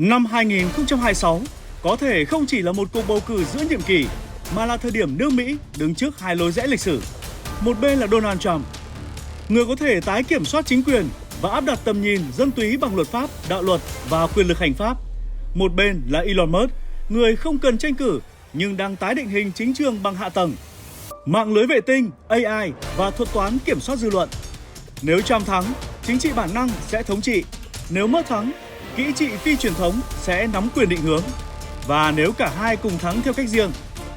Năm 2026 có thể không chỉ là một cuộc bầu cử giữa nhiệm kỳ, mà là thời điểm nước Mỹ đứng trước hai lối rẽ lịch sử. Một bên là Donald Trump, người có thể tái kiểm soát chính quyền và áp đặt tầm nhìn dân túy bằng luật pháp, đạo luật và quyền lực hành pháp. Một bên là Elon Musk, người không cần tranh cử nhưng đang tái định hình chính trường bằng hạ tầng, mạng lưới vệ tinh, AI và thuật toán kiểm soát dư luận. Nếu Trump thắng, chính trị bản năng sẽ thống trị. Nếu Musk thắng, kỹ trị phi truyền thống sẽ nắm quyền định hướng. Và nếu cả hai cùng thắng theo cách riêng,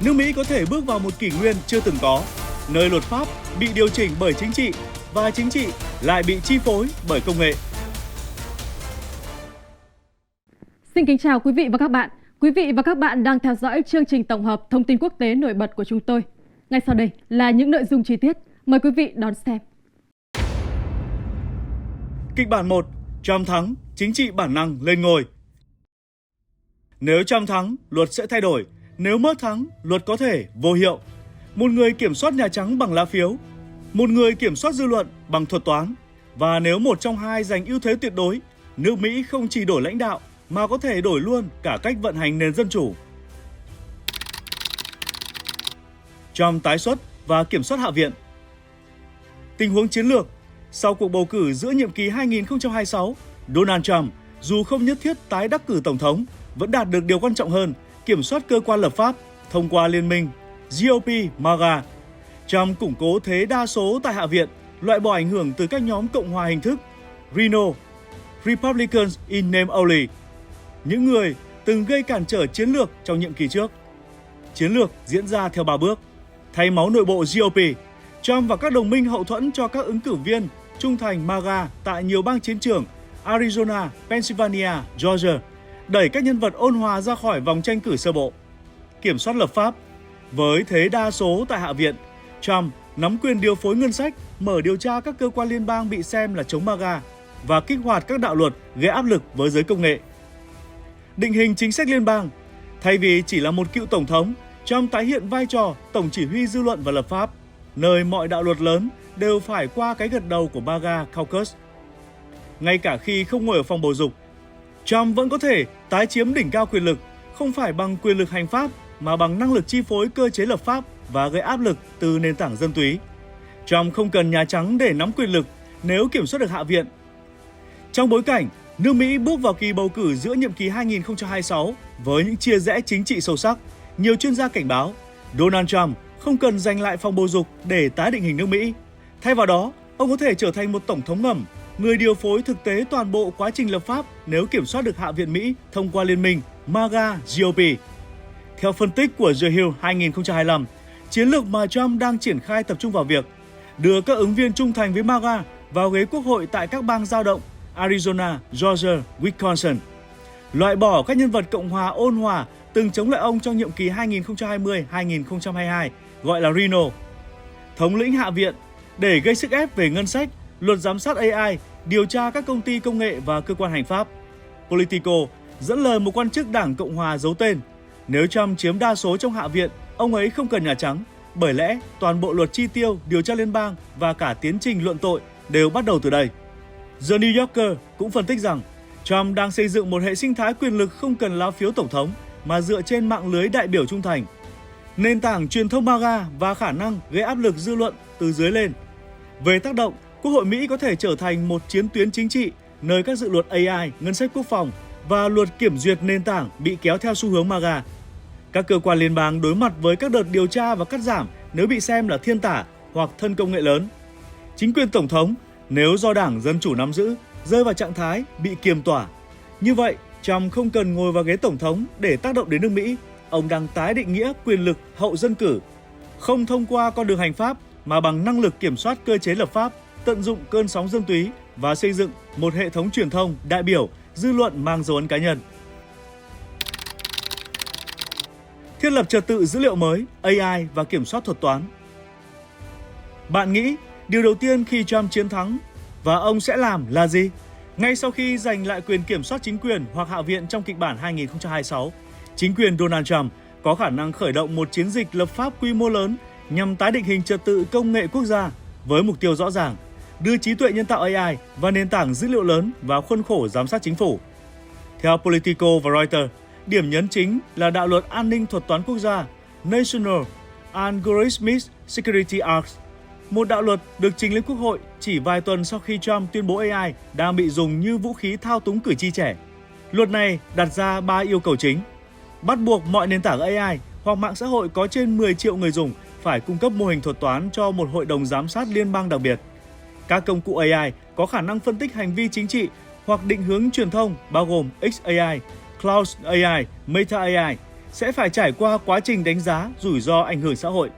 nước Mỹ có thể bước vào một kỷ nguyên chưa từng có, nơi luật pháp bị điều chỉnh bởi chính trị và chính trị lại bị chi phối bởi công nghệ. Xin kính chào quý vị và các bạn. Quý vị và các bạn đang theo dõi chương trình tổng hợp thông tin quốc tế nổi bật của chúng tôi. Ngay sau đây là những nội dung chi tiết. Mời quý vị đón xem. Kịch bản 1. Trump thắng, chính trị bản năng lên ngôi. Nếu Trump thắng, luật sẽ thay đổi. Nếu Musk thắng, luật có thể vô hiệu. Một người kiểm soát Nhà Trắng bằng lá phiếu, một người kiểm soát dư luận bằng thuật toán. Và nếu một trong hai giành ưu thế tuyệt đối, nước Mỹ không chỉ đổi lãnh đạo mà có thể đổi luôn cả cách vận hành nền dân chủ. Trump tái xuất và kiểm soát Hạ viện. Tình huống chiến lược. Sau cuộc bầu cử giữa nhiệm kỳ 2026, Donald Trump dù không nhất thiết tái đắc cử tổng thống, vẫn đạt được điều quan trọng hơn, kiểm soát cơ quan lập pháp thông qua liên minh GOP-MAGA. Trump củng cố thế đa số tại Hạ viện, loại bỏ ảnh hưởng từ các nhóm Cộng hòa hình thức Rhino, Republicans in name only, những người từng gây cản trở chiến lược trong nhiệm kỳ trước. Chiến lược diễn ra theo 3 bước. Thay máu nội bộ GOP, Trump và các đồng minh hậu thuẫn cho các ứng cử viên trung thành MAGA tại nhiều bang chiến trường Arizona, Pennsylvania, Georgia, đẩy các nhân vật ôn hòa ra khỏi vòng tranh cử sơ bộ. Kiểm soát lập pháp. Với thế đa số tại Hạ viện, Trump nắm quyền điều phối ngân sách, mở điều tra các cơ quan liên bang bị xem là chống MAGA và kích hoạt các đạo luật gây áp lực với giới công nghệ. Định hình chính sách liên bang. Thay vì chỉ là một cựu tổng thống, Trump tái hiện vai trò tổng chỉ huy dư luận và lập pháp, nơi mọi đạo luật lớn đều phải qua cái gật đầu của MAGA caucus. Ngay cả khi không ngồi ở phòng bầu dục, Trump vẫn có thể tái chiếm đỉnh cao quyền lực, không phải bằng quyền lực hành pháp mà bằng năng lực chi phối cơ chế lập pháp và gây áp lực từ nền tảng dân túy. Trump không cần Nhà Trắng để nắm quyền lực nếu kiểm soát được Hạ viện. Trong bối cảnh nước Mỹ bước vào kỳ bầu cử giữa nhiệm kỳ 2026 với những chia rẽ chính trị sâu sắc, nhiều chuyên gia cảnh báo Donald Trump không cần giành lại phòng bầu dục để tái định hình nước Mỹ. Thay vào đó, ông có thể trở thành một tổng thống ngầm, người điều phối thực tế toàn bộ quá trình lập pháp nếu kiểm soát được Hạ viện Mỹ thông qua liên minh MAGA-GOP. Theo phân tích của The Hill 2025, chiến lược mà Trump đang triển khai tập trung vào việc đưa các ứng viên trung thành với MAGA vào ghế quốc hội tại các bang dao động Arizona, Georgia, Wisconsin, loại bỏ các nhân vật Cộng hòa ôn hòa từng chống lại ông trong nhiệm kỳ 2020-2022 gọi là Rhino, thống lĩnh Hạ viện để gây sức ép về ngân sách, luật giám sát AI, điều tra các công ty công nghệ và cơ quan hành pháp. Politico dẫn lời một quan chức Đảng Cộng hòa giấu tên. Nếu Trump chiếm đa số trong Hạ viện, ông ấy không cần Nhà Trắng, bởi lẽ toàn bộ luật chi tiêu, điều tra liên bang và cả tiến trình luận tội đều bắt đầu từ đây. The New Yorker cũng phân tích rằng Trump đang xây dựng một hệ sinh thái quyền lực không cần lá phiếu tổng thống mà dựa trên mạng lưới đại biểu trung thành, nền tảng truyền thông MAGA và khả năng gây áp lực dư luận từ dưới lên. Về tác động, Quốc hội Mỹ có thể trở thành một chiến tuyến chính trị nơi các dự luật AI, ngân sách quốc phòng và luật kiểm duyệt nền tảng bị kéo theo xu hướng MAGA. Các cơ quan liên bang đối mặt với các đợt điều tra và cắt giảm nếu bị xem là thiên tả hoặc thân công nghệ lớn. Chính quyền tổng thống, nếu do Đảng Dân Chủ nắm giữ, rơi vào trạng thái bị kiềm tỏa. Như vậy, Trump không cần ngồi vào ghế tổng thống để tác động đến nước Mỹ. Ông đang tái định nghĩa quyền lực hậu dân cử, không thông qua con đường hành pháp mà bằng năng lực kiểm soát cơ chế lập pháp, tận dụng cơn sóng dân túy và xây dựng một hệ thống truyền thông, đại biểu, dư luận mang dấu ấn cá nhân. Thiết lập trật tự dữ liệu mới, AI và kiểm soát thuật toán. Bạn nghĩ điều đầu tiên khi Trump chiến thắng và ông sẽ làm là gì? Ngay sau khi giành lại quyền kiểm soát chính quyền hoặc Hạ viện trong kịch bản 2026, chính quyền Donald Trump có khả năng khởi động một chiến dịch lập pháp quy mô lớn nhằm tái định hình trật tự công nghệ quốc gia với mục tiêu rõ ràng, đưa trí tuệ nhân tạo AI và nền tảng dữ liệu lớn vào khuôn khổ giám sát chính phủ. Theo Politico và Reuters, điểm nhấn chính là đạo luật an ninh thuật toán quốc gia National Algorithmic Security Act, một đạo luật được trình lên Quốc hội chỉ vài tuần sau khi Trump tuyên bố AI đang bị dùng như vũ khí thao túng cử tri trẻ. Luật này đặt ra 3 yêu cầu chính: bắt buộc mọi nền tảng AI hoặc mạng xã hội có trên 10 triệu người dùng phải cung cấp mô hình thuật toán cho một hội đồng giám sát liên bang đặc biệt. Các công cụ AI có khả năng phân tích hành vi chính trị hoặc định hướng truyền thông bao gồm XAI, Cloud AI, Meta AI sẽ phải trải qua quá trình đánh giá rủi ro ảnh hưởng xã hội.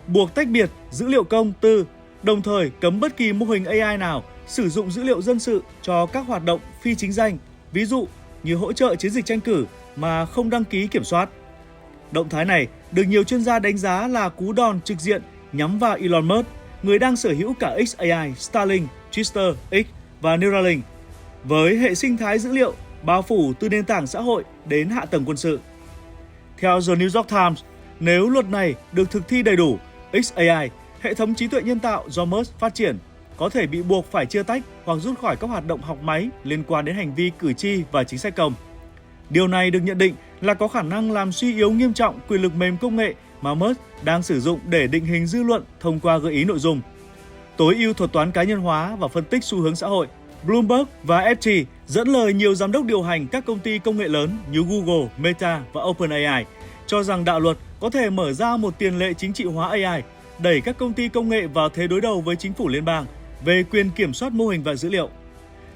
Buộc tách biệt dữ liệu công tư, đồng thời cấm bất kỳ mô hình AI nào sử dụng dữ liệu dân sự cho các hoạt động phi chính danh, ví dụ như hỗ trợ chiến dịch tranh cử mà không đăng ký kiểm soát. Động thái này được nhiều chuyên gia đánh giá là cú đòn trực diện nhắm vào Elon Musk, người đang sở hữu cả XAI, Starlink, Twitter, X và Neuralink, với hệ sinh thái dữ liệu bao phủ từ nền tảng xã hội đến hạ tầng quân sự. Theo The New York Times, nếu luật này được thực thi đầy đủ, XAI, hệ thống trí tuệ nhân tạo do Musk phát triển, có thể bị buộc phải chia tách hoặc rút khỏi các hoạt động học máy liên quan đến hành vi cử tri và chính sách công. Điều này được nhận định là có khả năng làm suy yếu nghiêm trọng quyền lực mềm công nghệ mà Musk đang sử dụng để định hình dư luận thông qua gợi ý nội dung. Tối ưu thuật toán cá nhân hóa và phân tích xu hướng xã hội, Bloomberg và FT dẫn lời nhiều giám đốc điều hành các công ty công nghệ lớn như Google, Meta và OpenAI cho rằng đạo luật có thể mở ra một tiền lệ chính trị hóa AI, đẩy các công ty công nghệ vào thế đối đầu với chính phủ liên bang về quyền kiểm soát mô hình và dữ liệu.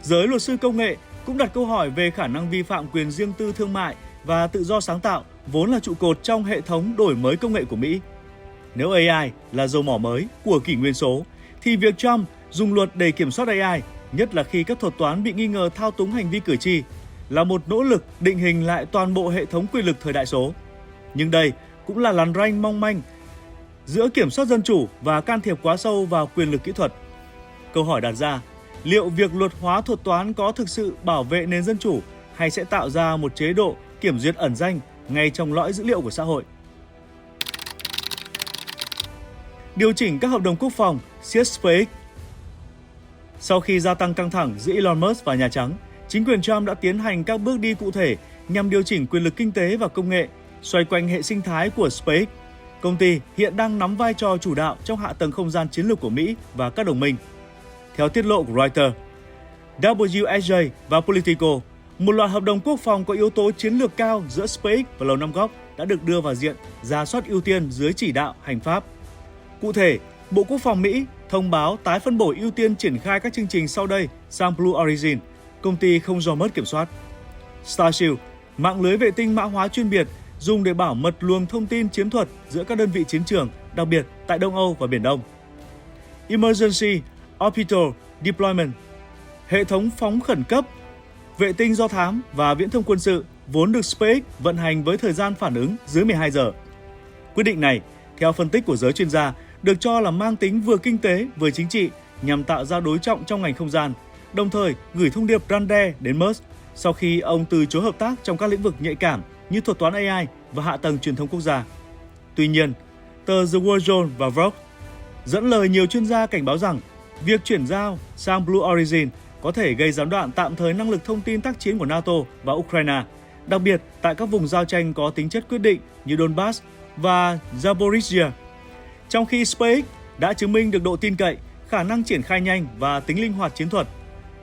Giới luật sư công nghệ cũng đặt câu hỏi về khả năng vi phạm quyền riêng tư thương mại và tự do sáng tạo vốn là trụ cột trong hệ thống đổi mới công nghệ của Mỹ. Nếu AI là dầu mỏ mới của kỷ nguyên số, thì việc Trump dùng luật để kiểm soát AI, nhất là khi các thuật toán bị nghi ngờ thao túng hành vi cử tri, là một nỗ lực định hình lại toàn bộ hệ thống quyền lực thời đại số. Nhưng đây cũng là lằn ranh mong manh giữa kiểm soát dân chủ và can thiệp quá sâu vào quyền lực kỹ thuật. Câu hỏi đặt ra, liệu việc luật hóa thuật toán có thực sự bảo vệ nền dân chủ hay sẽ tạo ra một chế độ kiểm duyệt ẩn danh ngay trong lõi dữ liệu của xã hội? Điều chỉnh các hợp đồng quốc phòng, siết SpaceX. Sau khi gia tăng căng thẳng giữa Elon Musk và Nhà Trắng, chính quyền Trump đã tiến hành các bước đi cụ thể nhằm điều chỉnh quyền lực kinh tế và công nghệ xoay quanh hệ sinh thái của SpaceX. Công ty hiện đang nắm vai trò chủ đạo trong hạ tầng không gian chiến lược của Mỹ và các đồng minh. Theo tiết lộ của Reuters, WSJ và Politico, một loạt hợp đồng quốc phòng có yếu tố chiến lược cao giữa SpaceX và Lầu Năm Góc đã được đưa vào diện rà soát ưu tiên dưới chỉ đạo hành pháp. Cụ thể, Bộ Quốc phòng Mỹ thông báo tái phân bổ ưu tiên triển khai các chương trình sau đây sang Blue Origin, công ty không do Musk kiểm soát. Starshield, mạng lưới vệ tinh mã hóa chuyên biệt dùng để bảo mật luồng thông tin chiến thuật giữa các đơn vị chiến trường, đặc biệt tại Đông Âu và Biển Đông. Emergency Orbital Deployment, hệ thống phóng khẩn cấp, vệ tinh do thám và viễn thông quân sự vốn được SpaceX vận hành với thời gian phản ứng dưới 12 giờ. Quyết định này, theo phân tích của giới chuyên gia, được cho là mang tính vừa kinh tế vừa chính trị nhằm tạo ra đối trọng trong ngành không gian, đồng thời gửi thông điệp răn đe đến Musk sau khi ông từ chối hợp tác trong các lĩnh vực nhạy cảm như thuật toán AI và hạ tầng truyền thông quốc gia. Tuy nhiên, tờ The Wall Street và Vox dẫn lời nhiều chuyên gia cảnh báo rằng việc chuyển giao sang Blue Origin có thể gây gián đoạn tạm thời năng lực thông tin tác chiến của NATO và Ukraine, đặc biệt tại các vùng giao tranh có tính chất quyết định như Donbass và Zaporizhia. Trong khi SpaceX đã chứng minh được độ tin cậy, khả năng triển khai nhanh và tính linh hoạt chiến thuật,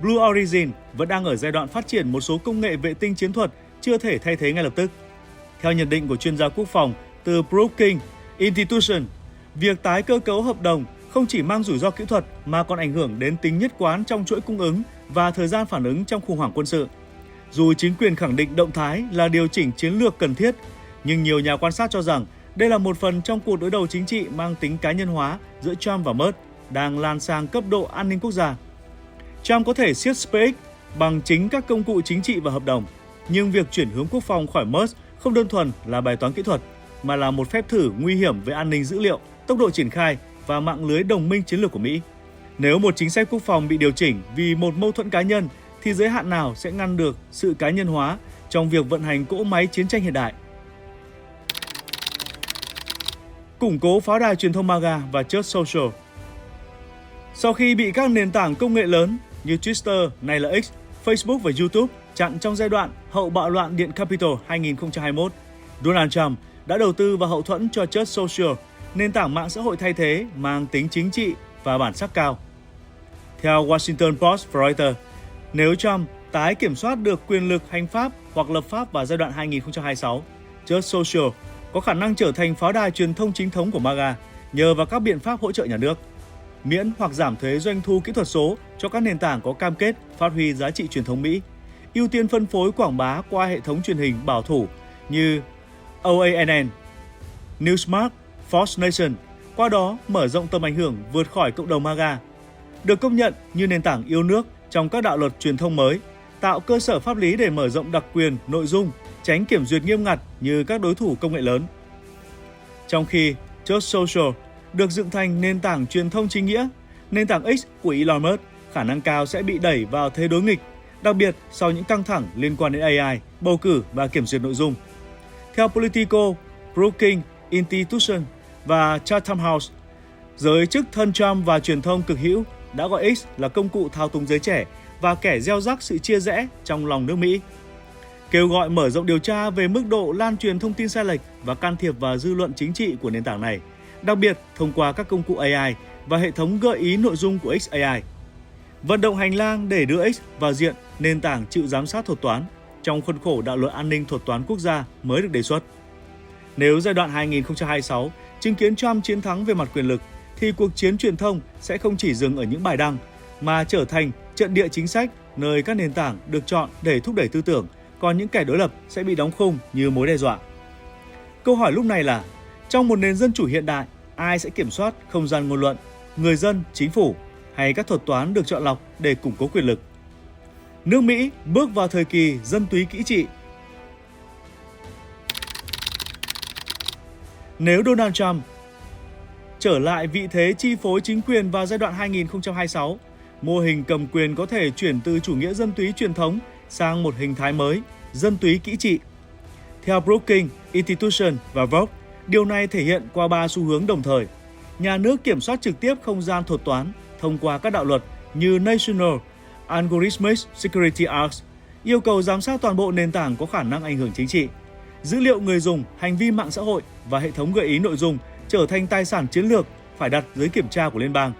Blue Origin vẫn đang ở giai đoạn phát triển một số công nghệ vệ tinh chiến thuật chưa thể thay thế ngay lập tức. Theo nhận định của chuyên gia quốc phòng từ Brookings Institution, việc tái cơ cấu hợp đồng không chỉ mang rủi ro kỹ thuật mà còn ảnh hưởng đến tính nhất quán trong chuỗi cung ứng và thời gian phản ứng trong khủng hoảng quân sự. Dù chính quyền khẳng định động thái là điều chỉnh chiến lược cần thiết, nhưng nhiều nhà quan sát cho rằng đây là một phần trong cuộc đối đầu chính trị mang tính cá nhân hóa giữa Trump và Musk đang lan sang cấp độ an ninh quốc gia. Trump có thể siết SpaceX bằng chính các công cụ chính trị và hợp đồng, nhưng việc chuyển hướng quốc phòng khỏi Musk không đơn thuần là bài toán kỹ thuật, mà là một phép thử nguy hiểm về an ninh dữ liệu, tốc độ triển khai và mạng lưới đồng minh chiến lược của Mỹ. Nếu một chính sách quốc phòng bị điều chỉnh vì một mâu thuẫn cá nhân, thì giới hạn nào sẽ ngăn được sự cá nhân hóa trong việc vận hành cỗ máy chiến tranh hiện đại? Củng cố pháo đài truyền thông MAGA và Truth Social. Sau khi bị các nền tảng công nghệ lớn như Twitter, nay là X, Facebook và YouTube chặn trong giai đoạn hậu bạo loạn Điện Capitol 2021, Donald Trump đã đầu tư và hậu thuẫn cho Truth Social, nền tảng mạng xã hội thay thế mang tính chính trị và bản sắc cao. Theo Washington Post và Reuters, nếu Trump tái kiểm soát được quyền lực hành pháp hoặc lập pháp vào giai đoạn 2026, Truth Social có khả năng trở thành pháo đài truyền thông chính thống của MAGA nhờ vào các biện pháp hỗ trợ nhà nước, miễn hoặc giảm thuế doanh thu kỹ thuật số cho các nền tảng có cam kết phát huy giá trị truyền thống Mỹ, ưu tiên phân phối quảng bá qua hệ thống truyền hình bảo thủ như OANN, Newsmax, Fox Nation, qua đó mở rộng tầm ảnh hưởng vượt khỏi cộng đồng MAGA. Được công nhận như nền tảng yêu nước trong các đạo luật truyền thông mới, tạo cơ sở pháp lý để mở rộng đặc quyền nội dung, tránh kiểm duyệt nghiêm ngặt như các đối thủ công nghệ lớn. Trong khi Truth Social được dựng thành nền tảng truyền thông chính nghĩa, nền tảng X của Elon Musk khả năng cao sẽ bị đẩy vào thế đối nghịch, đặc biệt sau những căng thẳng liên quan đến AI, bầu cử và kiểm duyệt nội dung. Theo Politico, Brookings Institution và Chatham House, giới chức thân Trump và truyền thông cực hữu đã gọi X là công cụ thao túng giới trẻ và kẻ gieo rắc sự chia rẽ trong lòng nước Mỹ. Kêu gọi mở rộng điều tra về mức độ lan truyền thông tin sai lệch và can thiệp vào dư luận chính trị của nền tảng này, đặc biệt thông qua các công cụ AI và hệ thống gợi ý nội dung của XAI. Vận động hành lang để đưa X vào diện nền tảng chịu giám sát thuật toán trong khuôn khổ đạo luật an ninh thuật toán quốc gia mới được đề xuất. Nếu giai đoạn 2026 chứng kiến Trump chiến thắng về mặt quyền lực, thì cuộc chiến truyền thông sẽ không chỉ dừng ở những bài đăng, mà trở thành trận địa chính sách nơi các nền tảng được chọn để thúc đẩy tư tưởng, còn những kẻ đối lập sẽ bị đóng khung như mối đe dọa. Câu hỏi lúc này là, trong một nền dân chủ hiện đại, ai sẽ kiểm soát không gian ngôn luận, người dân, chính phủ hay các thuật toán được chọn lọc để củng cố quyền lực? Nước Mỹ bước vào thời kỳ dân túy kỹ trị. Nếu Donald Trump trở lại vị thế chi phối chính quyền vào giai đoạn 2026, mô hình cầm quyền có thể chuyển từ chủ nghĩa dân túy truyền thống sang một hình thái mới, dân túy kỹ trị. Theo Brookings Institution và Vogue, điều này thể hiện qua 3 xu hướng đồng thời. Nhà nước kiểm soát trực tiếp không gian thuật toán thông qua các đạo luật như National Algorithmic Security Act, yêu cầu giám sát toàn bộ nền tảng có khả năng ảnh hưởng chính trị. Dữ liệu người dùng, hành vi mạng xã hội và hệ thống gợi ý nội dung trở thành tài sản chiến lược phải đặt dưới kiểm tra của liên bang.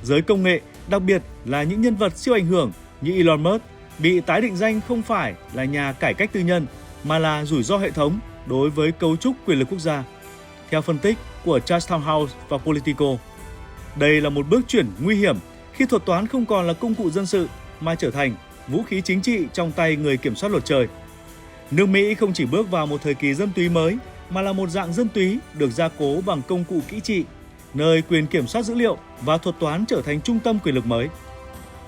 Giới công nghệ, đặc biệt là những nhân vật siêu ảnh hưởng như Elon Musk, bị tái định danh không phải là nhà cải cách tư nhân, mà là rủi ro hệ thống đối với cấu trúc quyền lực quốc gia. Theo phân tích của Chatham House và Politico, đây là một bước chuyển nguy hiểm khi thuật toán không còn là công cụ dân sự mà trở thành vũ khí chính trị trong tay người kiểm soát luật trời. Nước Mỹ không chỉ bước vào một thời kỳ dân túy mới, mà là một dạng dân túy được gia cố bằng công cụ kỹ trị, nơi quyền kiểm soát dữ liệu và thuật toán trở thành trung tâm quyền lực mới.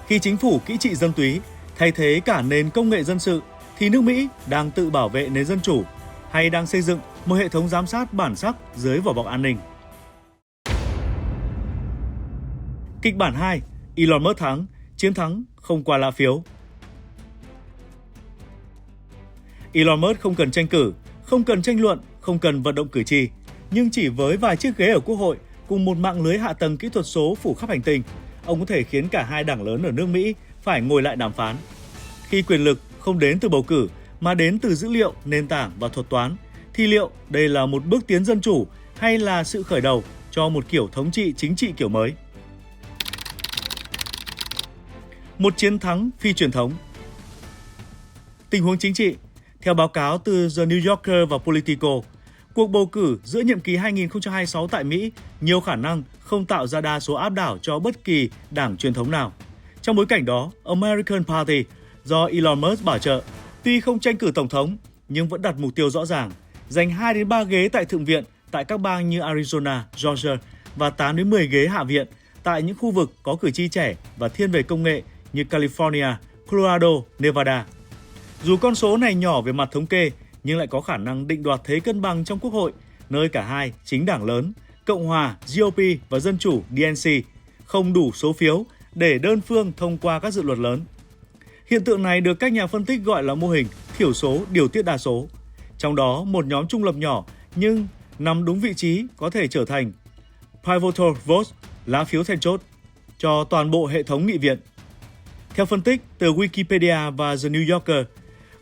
Khi chính phủ kỹ trị dân túy thay thế cả nền công nghệ dân sự, thì nước Mỹ đang tự bảo vệ nền dân chủ hay đang xây dựng một hệ thống giám sát bản sắc dưới vỏ bọc an ninh. Kịch bản 2, Elon Musk thắng, chiến thắng không qua lá phiếu. Elon Musk không cần tranh cử, không cần tranh luận, không cần vận động cử tri, nhưng chỉ với vài chiếc ghế ở Quốc hội cùng một mạng lưới hạ tầng kỹ thuật số phủ khắp hành tinh, ông có thể khiến cả hai đảng lớn ở nước Mỹ phải ngồi lại đàm phán. Khi quyền lực không đến từ bầu cử mà đến từ dữ liệu, nền tảng và thuật toán, thì liệu đây là một bước tiến dân chủ hay là sự khởi đầu cho một kiểu thống trị chính trị kiểu mới? Một chiến thắng phi truyền thống. Tình huống chính trị. Theo báo cáo từ The New Yorker và Politico, cuộc bầu cử giữa nhiệm kỳ 2026 tại Mỹ nhiều khả năng không tạo ra đa số áp đảo cho bất kỳ đảng truyền thống nào. Trong bối cảnh đó, American Party do Elon Musk bảo trợ, tuy không tranh cử tổng thống nhưng vẫn đặt mục tiêu rõ ràng, giành 2 đến 3 ghế tại Thượng viện tại các bang như Arizona, Georgia và 8 đến 10 ghế Hạ viện tại những khu vực có cử tri trẻ và thiên về công nghệ như California, Colorado, Nevada. Dù con số này nhỏ về mặt thống kê, nhưng lại có khả năng định đoạt thế cân bằng trong Quốc hội, nơi cả hai chính đảng lớn, Cộng hòa GOP và Dân chủ DNC, không đủ số phiếu để đơn phương thông qua các dự luật lớn. Hiện tượng này được các nhà phân tích gọi là mô hình thiểu số điều tiết đa số. Trong đó, một nhóm trung lập nhỏ nhưng nằm đúng vị trí có thể trở thành pivotal vote, lá phiếu then chốt, cho toàn bộ hệ thống nghị viện. Theo phân tích từ Wikipedia và The New Yorker,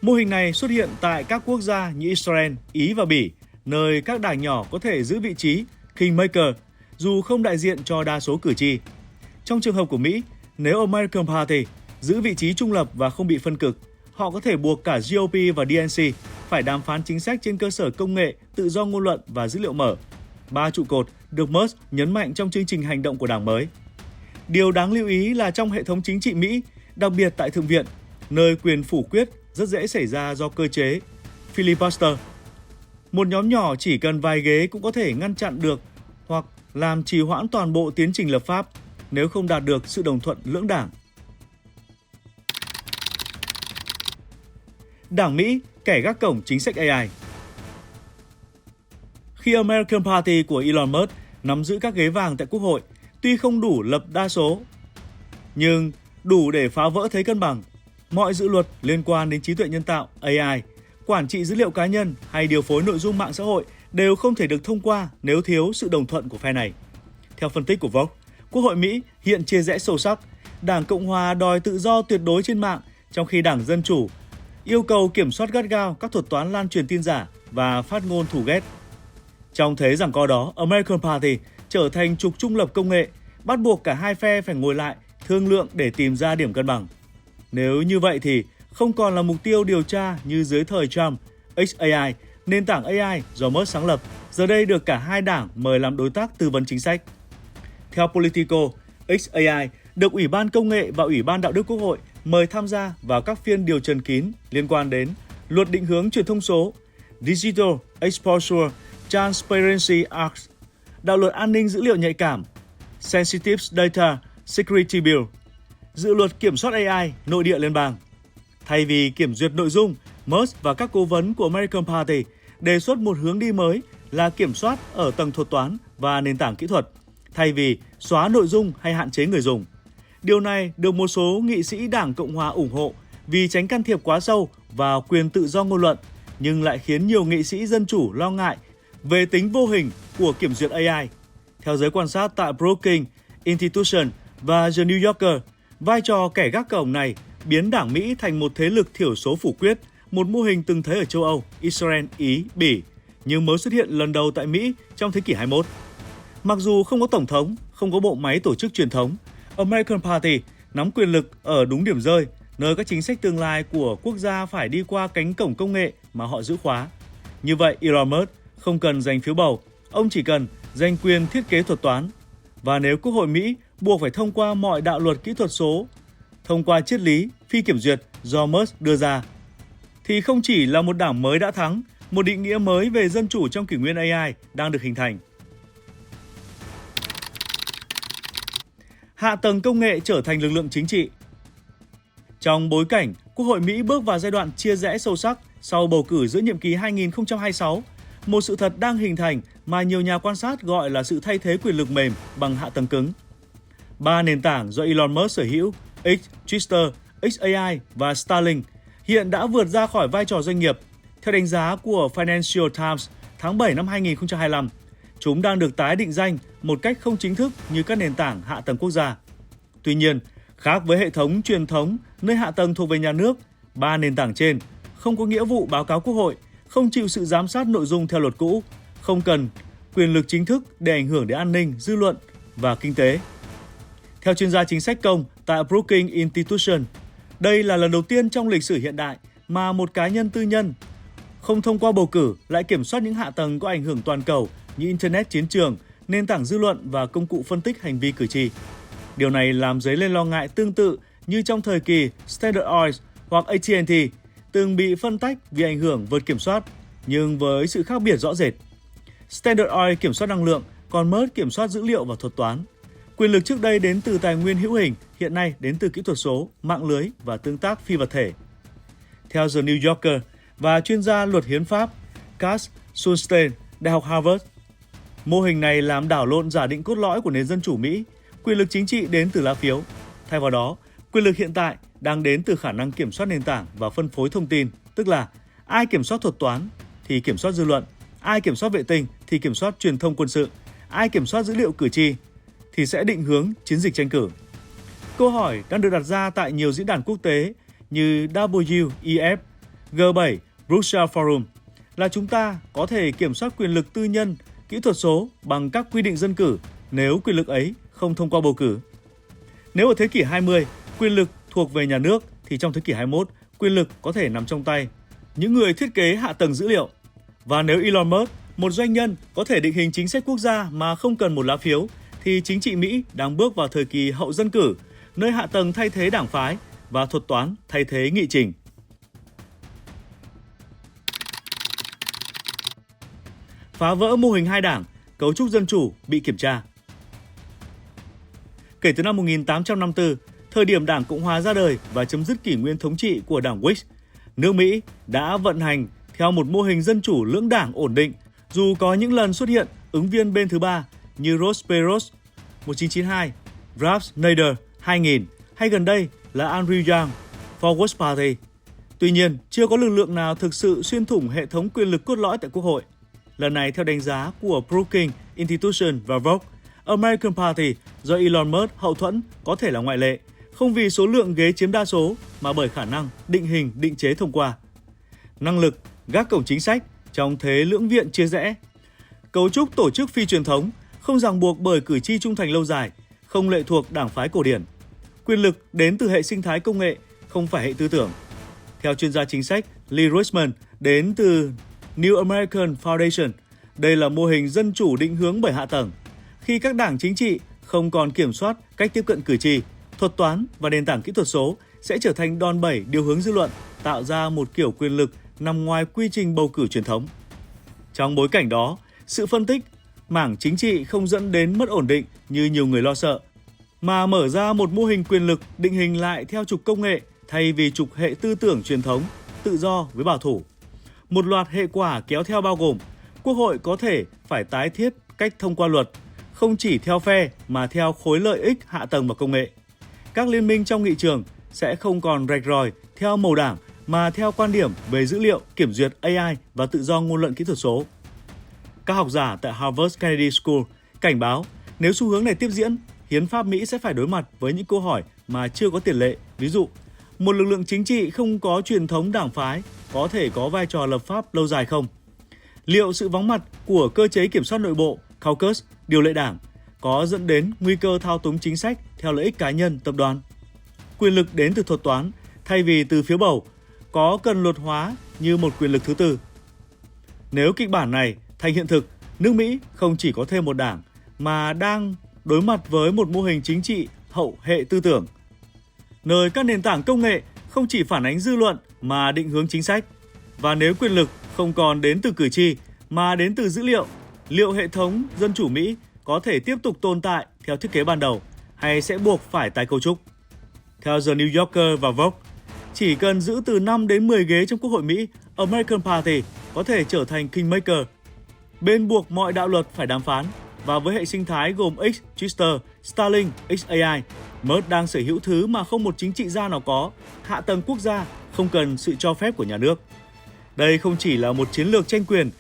mô hình này xuất hiện tại các quốc gia như Israel, Ý và Bỉ, nơi các đảng nhỏ có thể giữ vị trí Kingmaker dù không đại diện cho đa số cử tri. Trong trường hợp của Mỹ, nếu American Party giữ vị trí trung lập và không bị phân cực, họ có thể buộc cả GOP và DNC phải đàm phán chính sách trên cơ sở công nghệ, tự do ngôn luận và dữ liệu mở. 3 trụ cột được Musk nhấn mạnh trong chương trình hành động của đảng mới. Điều đáng lưu ý là trong hệ thống chính trị Mỹ, đặc biệt tại Thượng viện, nơi quyền phủ quyết rất dễ xảy ra do cơ chế filibuster. Một nhóm nhỏ chỉ cần vài ghế cũng có thể ngăn chặn được hoặc làm trì hoãn toàn bộ tiến trình lập pháp nếu không đạt được sự đồng thuận lưỡng đảng. Đảng Mỹ kẻ gác cổng chính sách AI. Khi American Party của Elon Musk nắm giữ các ghế vàng tại Quốc hội, tuy không đủ lập đa số, nhưng đủ để phá vỡ thế cân bằng. Mọi dự luật liên quan đến trí tuệ nhân tạo AI, quản trị dữ liệu cá nhân hay điều phối nội dung mạng xã hội đều không thể được thông qua nếu thiếu sự đồng thuận của phe này. Theo phân tích của Vox, Quốc hội Mỹ hiện chia rẽ sâu sắc. Đảng Cộng hòa đòi tự do tuyệt đối trên mạng, trong khi Đảng Dân Chủ yêu cầu kiểm soát gắt gao các thuật toán lan truyền tin giả và phát ngôn thù ghét. Trong thế giằng co đó, American Party trở thành trục trung lập công nghệ, bắt buộc cả hai phe phải ngồi lại, thương lượng để tìm ra điểm cân bằng. Nếu như vậy thì không còn là mục tiêu điều tra như dưới thời Trump, XAI, nền tảng AI do Musk sáng lập, giờ đây được cả hai đảng mời làm đối tác tư vấn chính sách. Theo Politico, XAI được Ủy ban Công nghệ và Ủy ban Đạo đức Quốc hội mời tham gia vào các phiên điều trần kín liên quan đến luật định hướng truyền thông số, Digital Exposure Transparency Act, đạo luật an ninh dữ liệu nhạy cảm, Sensitive Data Security Bill, dự luật kiểm soát AI nội địa liên bang. Thay vì kiểm duyệt nội dung, Musk và các cố vấn của American Party đề xuất một hướng đi mới là kiểm soát ở tầng thuật toán và nền tảng kỹ thuật, thay vì xóa nội dung hay hạn chế người dùng. Điều này được một số nghị sĩ Đảng Cộng hòa ủng hộ vì tránh can thiệp quá sâu vào quyền tự do ngôn luận, nhưng lại khiến nhiều nghị sĩ Dân Chủ lo ngại về tính vô hình của kiểm duyệt AI. Theo giới quan sát tại Brookings Institution và The New Yorker, vai trò kẻ gác cổng này biến Đảng Mỹ thành một thế lực thiểu số phủ quyết, một mô hình từng thấy ở châu Âu, Israel, Ý, Bỉ, nhưng mới xuất hiện lần đầu tại Mỹ trong thế kỷ 21. Mặc dù không có tổng thống, không có bộ máy tổ chức truyền thống, American Party nắm quyền lực ở đúng điểm rơi, nơi các chính sách tương lai của quốc gia phải đi qua cánh cổng công nghệ mà họ giữ khóa. Như vậy, Elon Musk không cần giành phiếu bầu, ông chỉ cần giành quyền thiết kế thuật toán. Và nếu Quốc hội Mỹ buộc phải thông qua mọi đạo luật kỹ thuật số, thông qua triết lý phi kiểm duyệt do Musk đưa ra, thì không chỉ là một đảng mới đã thắng, một định nghĩa mới về dân chủ trong kỷ nguyên AI đang được hình thành. Hạ tầng công nghệ trở thành lực lượng chính trị. Trong bối cảnh Quốc hội Mỹ bước vào giai đoạn chia rẽ sâu sắc sau bầu cử giữa nhiệm kỳ 2026, một sự thật đang hình thành mà nhiều nhà quan sát gọi là sự thay thế quyền lực mềm bằng hạ tầng cứng. 3 nền tảng do Elon Musk sở hữu, X, Twitter, XAI và Starlink, hiện đã vượt ra khỏi vai trò doanh nghiệp. Theo đánh giá của Financial Times tháng 7 năm 2025, chúng đang được tái định danh một cách không chính thức như các nền tảng hạ tầng quốc gia. Tuy nhiên, khác với hệ thống truyền thống nơi hạ tầng thuộc về nhà nước, 3 nền tảng trên không có nghĩa vụ báo cáo Quốc hội, không chịu sự giám sát nội dung theo luật cũ, không cần quyền lực chính thức để ảnh hưởng đến an ninh, dư luận và kinh tế. Theo chuyên gia chính sách công tại Brookings Institution, đây là lần đầu tiên trong lịch sử hiện đại mà một cá nhân tư nhân không thông qua bầu cử lại kiểm soát những hạ tầng có ảnh hưởng toàn cầu như Internet chiến trường, nền tảng dư luận và công cụ phân tích hành vi cử tri. Điều này làm dấy lên lo ngại tương tự như trong thời kỳ Standard Oil hoặc AT&T từng bị phân tách vì ảnh hưởng vượt kiểm soát, nhưng với sự khác biệt rõ rệt. Standard Oil kiểm soát năng lượng, còn Musk kiểm soát dữ liệu và thuật toán. Quyền lực trước đây đến từ tài nguyên hữu hình, hiện nay đến từ kỹ thuật số, mạng lưới và tương tác phi vật thể. Theo The New Yorker và chuyên gia luật hiến pháp Cass Sunstein, Đại học Harvard, mô hình này làm đảo lộn giả định cốt lõi của nền dân chủ Mỹ, quyền lực chính trị đến từ lá phiếu. Thay vào đó, quyền lực hiện tại đang đến từ khả năng kiểm soát nền tảng và phân phối thông tin, tức là ai kiểm soát thuật toán thì kiểm soát dư luận, ai kiểm soát vệ tinh thì kiểm soát truyền thông quân sự, ai kiểm soát dữ liệu cử tri thì sẽ định hướng chiến dịch tranh cử. Câu hỏi đang được đặt ra tại nhiều diễn đàn quốc tế như WEF, G7, Brussels Forum là chúng ta có thể kiểm soát quyền lực tư nhân, kỹ thuật số bằng các quy định dân cử nếu quyền lực ấy không thông qua bầu cử. Nếu ở thế kỷ 20, quyền lực thuộc về nhà nước thì trong thế kỷ 21, quyền lực có thể nằm trong tay những người thiết kế hạ tầng dữ liệu. Và nếu Elon Musk, một doanh nhân có thể định hình chính sách quốc gia mà không cần một lá phiếu, thì chính trị Mỹ đang bước vào thời kỳ hậu dân cử, nơi hạ tầng thay thế đảng phái và thuật toán thay thế nghị trình. Phá vỡ mô hình hai đảng, cấu trúc dân chủ bị kiểm tra. Kể từ năm 1854, thời điểm Đảng Cộng hòa ra đời và chấm dứt kỷ nguyên thống trị của Đảng Whig, nước Mỹ đã vận hành theo một mô hình dân chủ lưỡng đảng ổn định, dù có những lần xuất hiện ứng viên bên thứ ba như Ross Perot 1992, Ralph Nader 2000 hay gần đây là Andrew Yang Forward Party. Tuy nhiên, chưa có lực lượng nào thực sự xuyên thủng hệ thống quyền lực cốt lõi tại Quốc hội. Lần này, theo đánh giá của Brookings Institution và Vogue, American Party do Elon Musk hậu thuẫn có thể là ngoại lệ, không vì số lượng ghế chiếm đa số mà bởi khả năng định hình, định chế thông qua. Năng lực gác cổng chính sách trong thế lưỡng viện chia rẽ. Cấu trúc tổ chức phi truyền thống, không ràng buộc bởi cử tri trung thành lâu dài, không lệ thuộc đảng phái cổ điển. Quyền lực đến từ hệ sinh thái công nghệ, không phải hệ tư tưởng. Theo chuyên gia chính sách Lee Richmond đến từ New American Foundation, đây là mô hình dân chủ định hướng bởi hạ tầng. Khi các đảng chính trị không còn kiểm soát cách tiếp cận cử tri, thuật toán và nền tảng kỹ thuật số sẽ trở thành đòn bẩy điều hướng dư luận, tạo ra một kiểu quyền lực nằm ngoài quy trình bầu cử truyền thống. Trong bối cảnh đó, sự phân tích mảng chính trị không dẫn đến mất ổn định như nhiều người lo sợ, mà mở ra một mô hình quyền lực định hình lại theo trục công nghệ thay vì trục hệ tư tưởng truyền thống, tự do với bảo thủ. Một loạt hệ quả kéo theo bao gồm Quốc hội có thể phải tái thiết cách thông qua luật, không chỉ theo phe mà theo khối lợi ích hạ tầng và công nghệ. Các liên minh trong nghị trường sẽ không còn rạch ròi theo màu đảng mà theo quan điểm về dữ liệu, kiểm duyệt AI và tự do ngôn luận kỹ thuật số. Các học giả tại Harvard Kennedy School cảnh báo nếu xu hướng này tiếp diễn, hiến pháp Mỹ sẽ phải đối mặt với những câu hỏi mà chưa có tiền lệ. Ví dụ, một lực lượng chính trị không có truyền thống đảng phái có thể có vai trò lập pháp lâu dài không? Liệu sự vắng mặt của cơ chế kiểm soát nội bộ, caucus, điều lệ đảng có dẫn đến nguy cơ thao túng chính sách theo lợi ích cá nhân, tập đoàn? Quyền lực đến từ thuật toán thay vì từ phiếu bầu có cần luật hóa như một quyền lực thứ tư? Nếu kịch bản này thành hiện thực, nước Mỹ không chỉ có thêm một đảng mà đang đối mặt với một mô hình chính trị hậu hệ tư tưởng, nơi các nền tảng công nghệ không chỉ phản ánh dư luận mà định hướng chính sách. Và nếu quyền lực không còn đến từ cử tri mà đến từ dữ liệu, liệu hệ thống dân chủ Mỹ có thể tiếp tục tồn tại theo thiết kế ban đầu hay sẽ buộc phải tái cấu trúc? Theo The New Yorker và Vogue, chỉ cần giữ từ 5 đến 10 ghế trong Quốc hội Mỹ, American Party có thể trở thành kingmaker. Bên buộc mọi đạo luật phải đàm phán, và với hệ sinh thái gồm X, Twitter, Starlink, XAI, Musk đang sở hữu thứ mà không một chính trị gia nào có, hạ tầng quốc gia, không cần sự cho phép của nhà nước. Đây không chỉ là một chiến lược tranh quyền,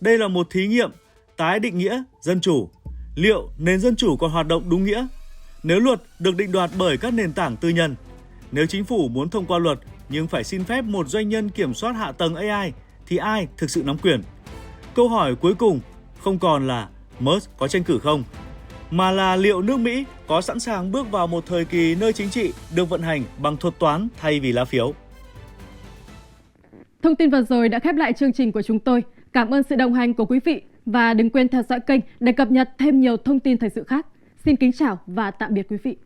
đây là một thí nghiệm tái định nghĩa dân chủ. Liệu nền dân chủ còn hoạt động đúng nghĩa? Nếu luật được định đoạt bởi các nền tảng tư nhân, nếu chính phủ muốn thông qua luật nhưng phải xin phép một doanh nhân kiểm soát hạ tầng AI, thì ai thực sự nắm quyền? Câu hỏi cuối cùng không còn là Musk có tranh cử không, mà là liệu nước Mỹ có sẵn sàng bước vào một thời kỳ nơi chính trị được vận hành bằng thuật toán thay vì lá phiếu. Thông tin vừa rồi đã khép lại chương trình của chúng tôi. Cảm ơn sự đồng hành của quý vị và đừng quên theo dõi kênh để cập nhật thêm nhiều thông tin thời sự khác. Xin kính chào và tạm biệt quý vị.